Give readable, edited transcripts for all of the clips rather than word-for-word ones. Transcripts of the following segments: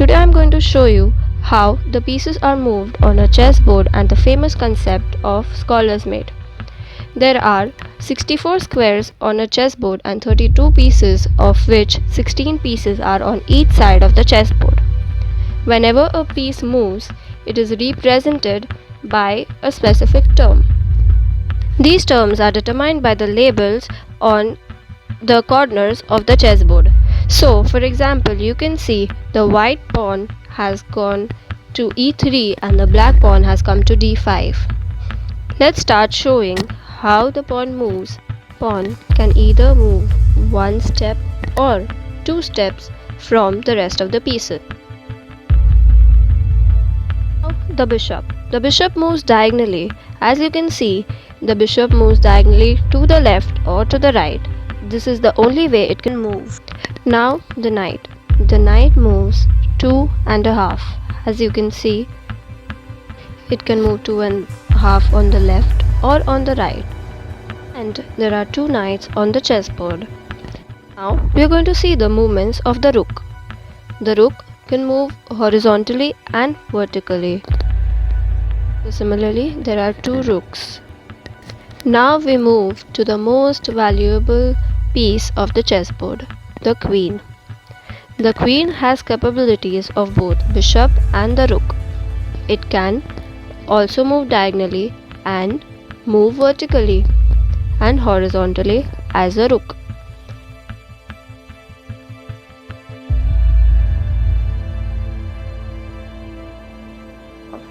Today I am going to show you how the pieces are moved on a chessboard and the famous concept of Scholar's Mate. There are 64 squares on a chessboard and 32 pieces, of which 16 pieces are on each side of the chessboard. Whenever a piece moves, it is represented by a specific term. These terms are determined by the labels on the corners of the chessboard. So, for example, you can see the white pawn has gone to e3 and the black pawn has come to d5. Let's start showing how the pawn moves. Pawn can either move one step or two steps from the rest of the pieces. Now the bishop. The bishop moves diagonally. As you can see, the bishop moves diagonally to the left or to the right. This is the only way it can move. Now the knight. The knight moves 2.5. As you can see, it can move 2.5 on the left or on the right. And there are two knights on the chessboard. Now we are going to see the movements of the rook. The rook can move horizontally and vertically. So similarly, there are two rooks. Now we move to the most valuable piece of the chessboard, the queen. The queen has capabilities of both bishop and the rook. It can also move diagonally and move vertically and horizontally as a rook.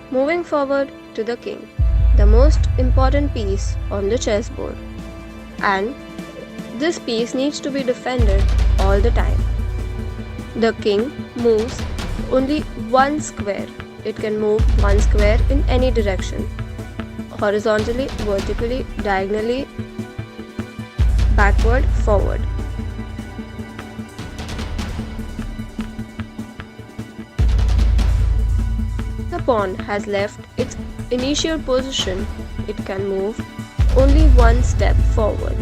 Moving forward to the king, the most important piece on the chessboard, and this piece needs to be defended all the time. The king moves only one square. It can move one square in any direction, horizontally, vertically, diagonally, backward, forward. The pawn has left its initial position. It can move only one step forward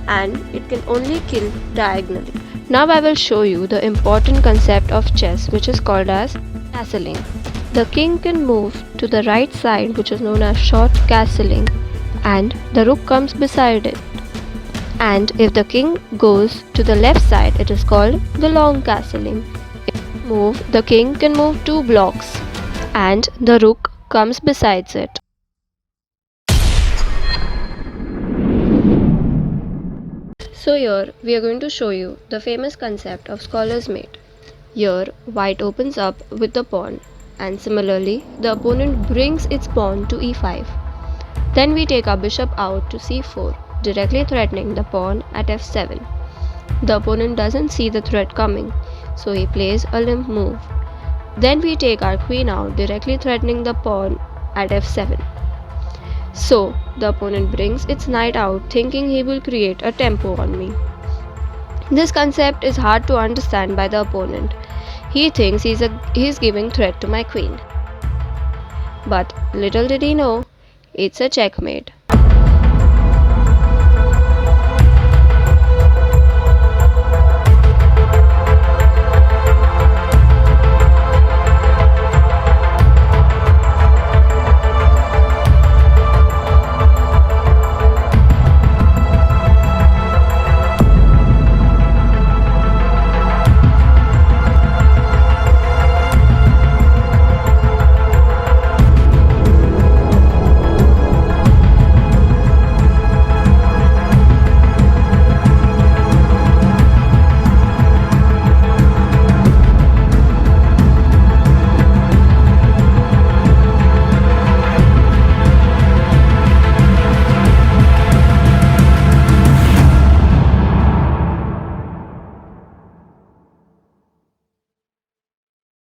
and it can only kill diagonally. Now I will show you the important concept of chess, which is called as castling. The king can move to the right side, which is known as short castling, and the rook comes beside it. And if the king goes to the left side, it is called the long castling. The king can move 2 blocks and the rook comes besides it. So here we are going to show you the famous concept of Scholar's Mate. Here white opens up with the pawn and similarly the opponent brings its pawn to e5. Then we take our bishop out to c4, directly threatening the pawn at f7. The opponent doesn't see the threat coming, so he plays a limp move. Then we take our queen out, directly threatening the pawn at f7. So the opponent brings its knight out, thinking he will create a tempo on me. This concept is hard to understand by the opponent. He thinks he's giving threat to my queen. But little did he know, it's a checkmate.